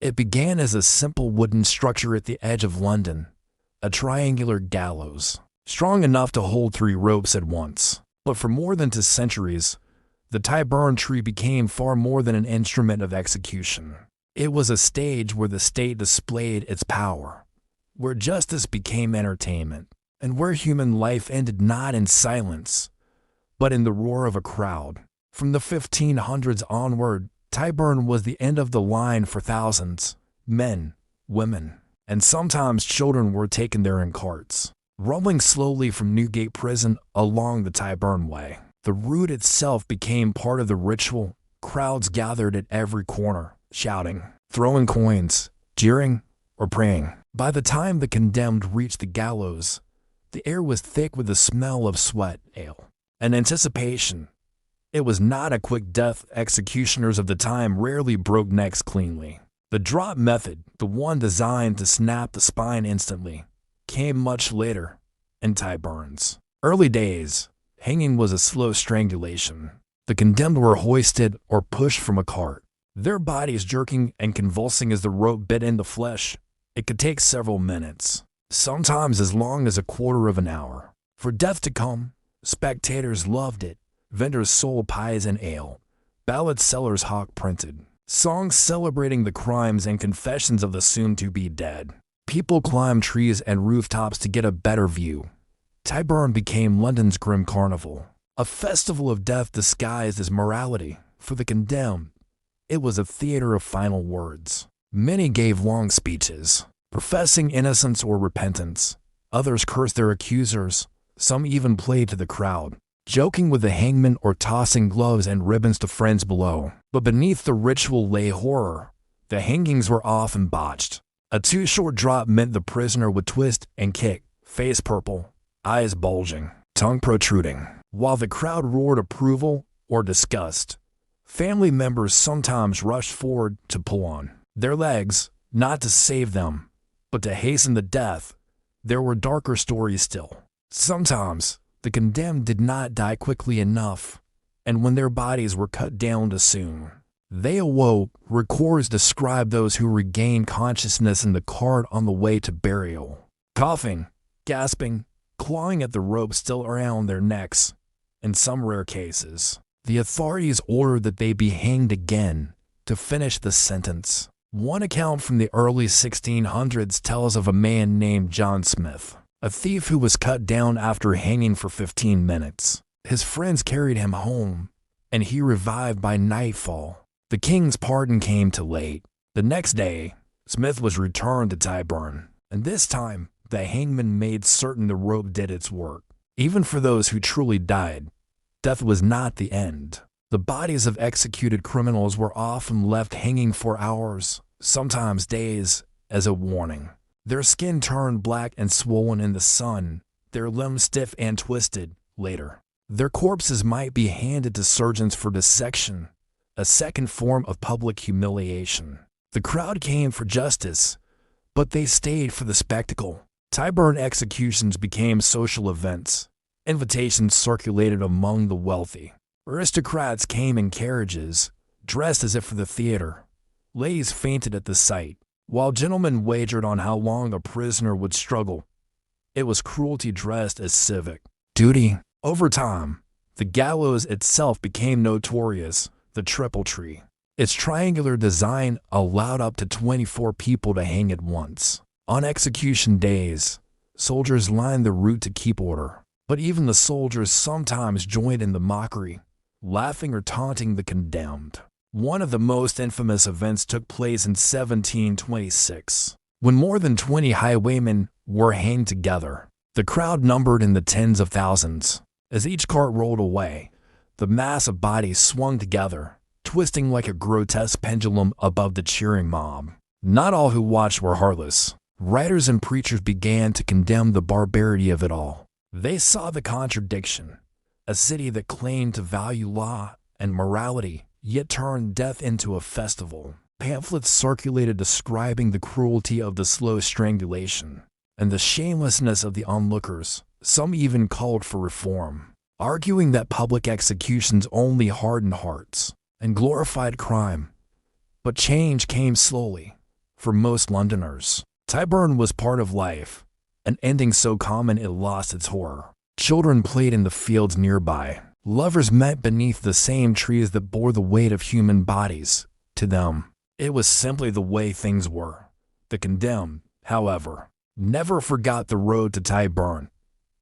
It began as a simple wooden structure at the edge of London, a triangular gallows, strong enough to hold 3 ropes at once. But for more than 2 centuries, the Tyburn tree became far more than an instrument of execution. It was a stage where the state displayed its power, where justice became entertainment, and where human life ended not in silence, but in the roar of a crowd. From the 1500s onward, Tyburn was the end of the line for thousands. Men, women, and sometimes children were taken there in carts, rolling slowly from Newgate Prison along the Tyburn Way. The route itself became part of the ritual. Crowds gathered at every corner, shouting, throwing coins, jeering, or praying. By the time the condemned reached the gallows, the air was thick with the smell of sweat, ale, and anticipation. It was not a quick death. Executioners of the time rarely broke necks cleanly. The drop method, the one designed to snap the spine instantly, came much later in Tyburn's early days. Hanging was a slow strangulation. The condemned were hoisted or pushed from a cart, their bodies jerking and convulsing as the rope bit into flesh. It could take several minutes, sometimes as long as a quarter of an hour, for death to come. Spectators loved it. Vendors sold pies and ale. Ballad sellers hawk printed songs celebrating the crimes and confessions of the soon-to-be dead. People climbed trees and rooftops to get a better view. Tyburn became London's grim carnival, a festival of death disguised as morality. For the condemned, it was a theater of final words. Many gave long speeches, professing innocence or repentance. Others cursed their accusers. Some even played to the crowd, joking with the hangman or tossing gloves and ribbons to friends below. But beneath the ritual lay horror. The hangings were often botched. A too short drop meant the prisoner would twist and kick, face purple, eyes bulging, tongue protruding. While the crowd roared approval or disgust, family members sometimes rushed forward to pull on their legs, not to save them, but to hasten the death. There were darker stories still. Sometimes the condemned did not die quickly enough, and when their bodies were cut down too soon, they awoke. Records describe those who regained consciousness in the cart on the way to burial, coughing, gasping, clawing at the rope still around their necks. In some rare cases, the authorities ordered that they be hanged again to finish the sentence. One account from the early 1600s tells of a man named John Smith, a thief who was cut down after hanging for 15 minutes. His friends carried him home, and he revived by nightfall. The king's pardon came too late. The next day, Smith was returned to Tyburn, and this time the hangman made certain the rope did its work. Even for those who truly died, death was not the end. The bodies of executed criminals were often left hanging for hours, sometimes days, as a warning. Their skin turned black and swollen in the sun, their limbs stiff and twisted. Later, their corpses might be handed to surgeons for dissection, a second form of public humiliation. The crowd came for justice, but they stayed for the spectacle. Tyburn executions became social events. Invitations circulated among the wealthy. Aristocrats came in carriages, dressed as if for the theater. Ladies fainted at the sight, while gentlemen wagered on how long a prisoner would struggle. It was cruelty dressed as civic duty. Over time, the gallows itself became notorious, the triple tree. Its triangular design allowed up to 24 people to hang at once. On execution days, soldiers lined the route to keep order, but even the soldiers sometimes joined in the mockery, laughing or taunting the condemned. One of the most infamous events took place in 1726, when more than 20 highwaymen were hanged together. The crowd numbered in the tens of thousands. As each cart rolled away, the mass of bodies swung together, twisting like a grotesque pendulum above the cheering mob. Not all who watched were heartless. Writers and preachers began to condemn the barbarity of it all. They saw the contradiction. A city that claimed to value law and morality, yet turned death into a festival. Pamphlets circulated describing the cruelty of the slow strangulation and the shamelessness of the onlookers. Some even called for reform, arguing that public executions only hardened hearts and glorified crime. But change came slowly. For most Londoners, Tyburn was part of life, an ending so common it lost its horror. Children played in the fields nearby. Lovers met beneath the same trees that bore the weight of human bodies. To them, it was simply the way things were. The condemned, however, never forgot the road to Tyburn.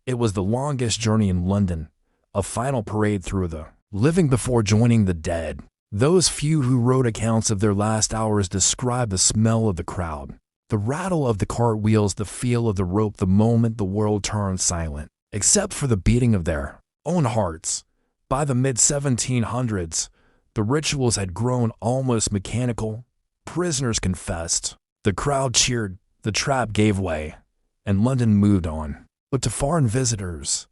It was the longest journey in London, a final parade through the living before joining the dead. Those few who wrote accounts of their last hours described the smell of the crowd, the rattle of the cart wheels, the feel of the rope the moment the world turned silent, except for the beating of their own hearts. By the mid-1700s, the rituals had grown almost mechanical. Prisoners confessed, the crowd cheered, the trap gave way, and London moved on. But to foreign visitors,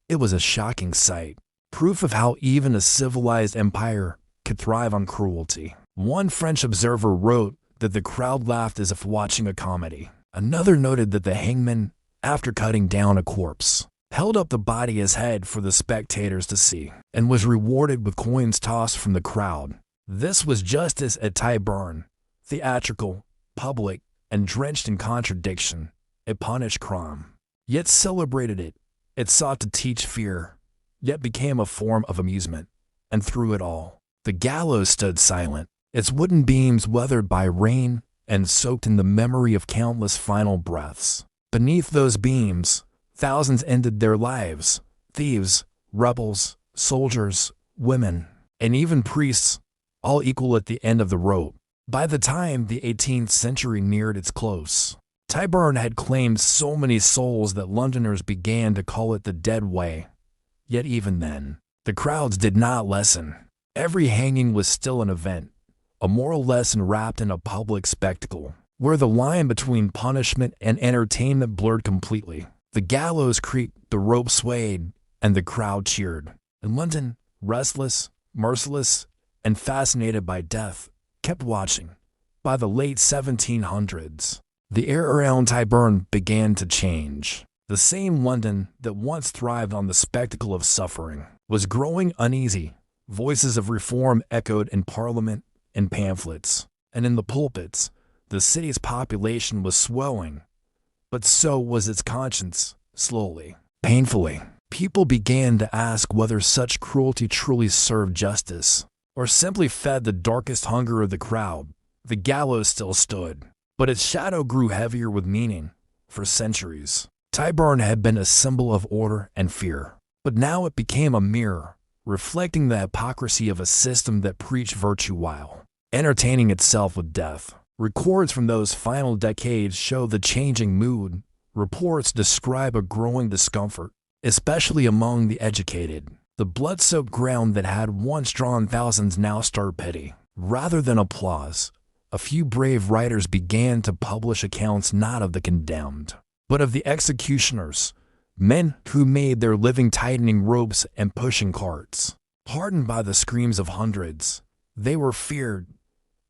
it was a shocking sight, proof of how even a civilized empire could thrive on cruelty. One French observer wrote that the crowd laughed as if watching a comedy. Another noted that the hangman, after cutting down a corpse, held up the body as head for the spectators to see, and was rewarded with coins tossed from the crowd. This was justice at Tyburn, theatrical, public, and drenched in contradiction. It punished crime, yet celebrated it. It sought to teach fear, yet became a form of amusement. And through it all, the gallows stood silent, its wooden beams weathered by rain and soaked in the memory of countless final breaths. Beneath those beams, thousands ended their lives, thieves, rebels, soldiers, women, and even priests, all equal at the end of the rope. By the time the 18th century neared its close, Tyburn had claimed so many souls that Londoners began to call it the dead way. Yet even then, the crowds did not lessen. Every hanging was still an event, a moral lesson wrapped in a public spectacle, where the line between punishment and entertainment blurred completely. The gallows creaked, the rope swayed, and the crowd cheered. And London, restless, merciless, and fascinated by death, kept watching. By the late 1700s, the air around Tyburn began to change. The same London that once thrived on the spectacle of suffering was growing uneasy. Voices of reform echoed in Parliament and pamphlets, and in the pulpits. The city's population was swelling, but so was its conscience. Slowly, painfully, people began to ask whether such cruelty truly served justice, or simply fed the darkest hunger of the crowd. The gallows still stood, but its shadow grew heavier with meaning. For centuries, Tyburn had been a symbol of order and fear, but now it became a mirror, reflecting the hypocrisy of a system that preached virtue while entertaining itself with death. Records from those final decades show the changing mood. Reports describe a growing discomfort, especially among the educated. The blood-soaked ground that had once drawn thousands now stirred pity, rather than applause. A few brave writers began to publish accounts not of the condemned, but of the executioners, men who made their living tightening ropes and pushing carts. Hardened by the screams of hundreds, they were feared,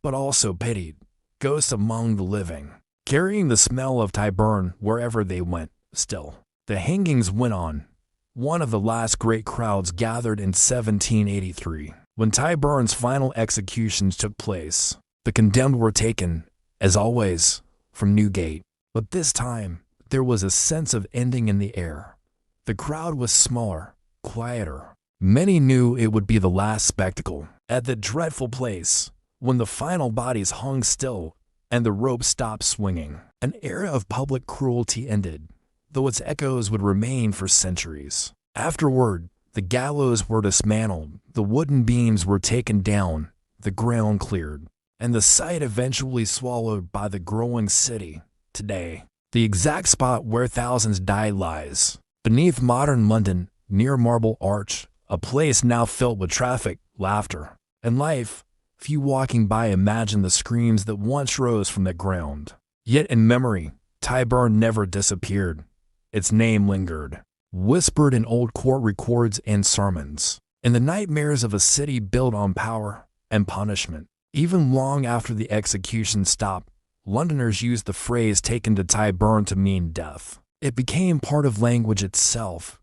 but also pitied. Ghosts among the living, carrying the smell of Tyburn wherever they went. Still, the hangings went on. One of the last great crowds gathered in 1783. When Tyburn's final executions took place, the condemned were taken, as always, from Newgate. But this time, there was a sense of ending in the air. The crowd was smaller, quieter. Many knew it would be the last spectacle. At the dreadful place, when the final bodies hung still and the rope stopped swinging, an era of public cruelty ended, though its echoes would remain for centuries. Afterward, the gallows were dismantled, the wooden beams were taken down, the ground cleared, and the site eventually swallowed by the growing city. Today, the exact spot where thousands died lies beneath modern London, near Marble Arch, a place now filled with traffic, laughter, and life. Few walking by imagine the screams that once rose from the ground. Yet in memory, Tyburn never disappeared. Its name lingered, whispered in old court records and sermons, in the nightmares of a city built on power and punishment. Even long after the execution stopped, Londoners used the phrase taken to Tyburn to mean death. It became part of language itself,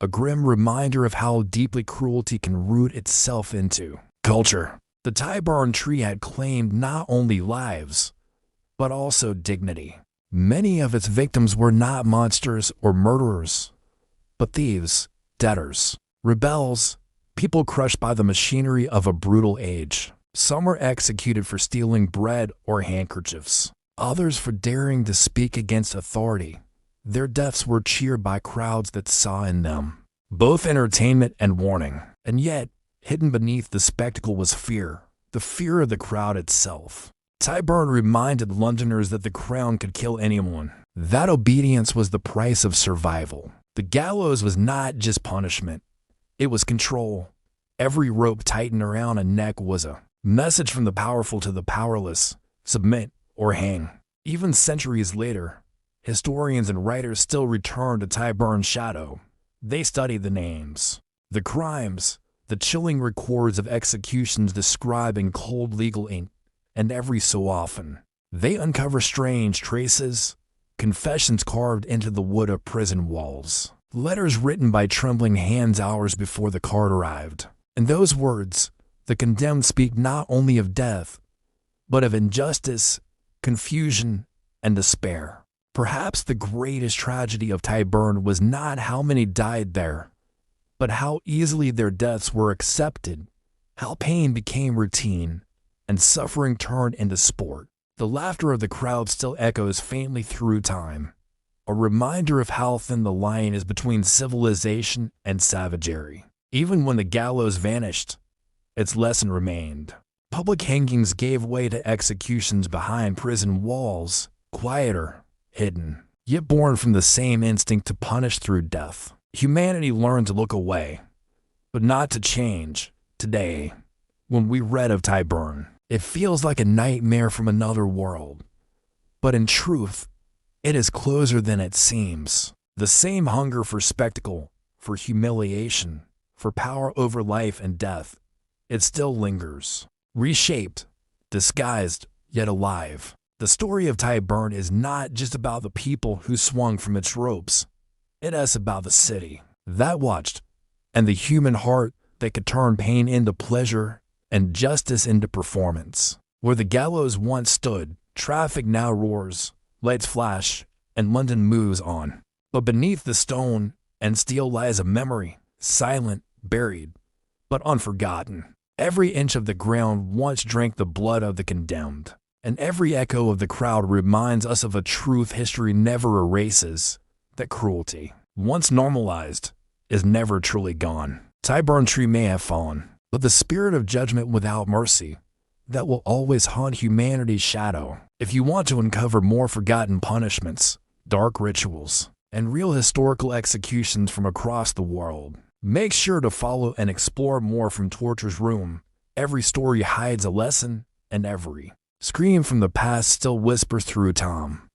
a grim reminder of how deeply cruelty can root itself into culture. The Tyburn tree had claimed not only lives, but also dignity. Many of its victims were not monsters or murderers, but thieves, debtors, rebels, people crushed by the machinery of a brutal age. Some were executed for stealing bread or handkerchiefs, others for daring to speak against authority. Their deaths were cheered by crowds that saw in them both entertainment and warning. And yet, hidden beneath the spectacle was fear, the fear of the crowd itself. Tyburn reminded Londoners that the crown could kill anyone, that obedience was the price of survival. The gallows was not just punishment, it was control. Every rope tightened around a neck was a message from the powerful to the powerless: submit or hang. Even centuries later, historians and writers still return to Tyburn's shadow. They study the names, the crimes, the chilling records of executions described in cold legal ink, and every so often, they uncover strange traces, confessions carved into the wood of prison walls, letters written by trembling hands hours before the cart arrived. In those words, the condemned speak not only of death, but of injustice, confusion, and despair. Perhaps the greatest tragedy of Tyburn was not how many died there, but how easily their deaths were accepted, how pain became routine, and suffering turned into sport. The laughter of the crowd still echoes faintly through time, a reminder of how thin the line is between civilization and savagery. Even when the gallows vanished, its lesson remained. Public hangings gave way to executions behind prison walls, quieter, hidden, yet born from the same instinct to punish through death. Humanity learned to look away, but not to change. Today, when we read of Tyburn, it feels like a nightmare from another world. But in truth, it is closer than it seems. The same hunger for spectacle, for humiliation, for power over life and death, it still lingers. Reshaped, disguised, yet alive. The story of Tyburn is not just about the people who swung from its ropes. It is about the city that watched, and the human heart that could turn pain into pleasure and justice into performance. Where the gallows once stood, traffic now roars, lights flash, and London moves on. But beneath the stone and steel lies a memory, silent, buried, but unforgotten. Every inch of the ground once drank the blood of the condemned, and every echo of the crowd reminds us of a truth history never erases: that cruelty, once normalized, is never truly gone. Tyburn Tree may have fallen, but the spirit of judgment without mercy, that will always haunt humanity's shadow. If you want to uncover more forgotten punishments, dark rituals, and real historical executions from across the world, make sure to follow and explore more from Torture's Room. Every story hides a lesson, and every scream from the past still whispers through time.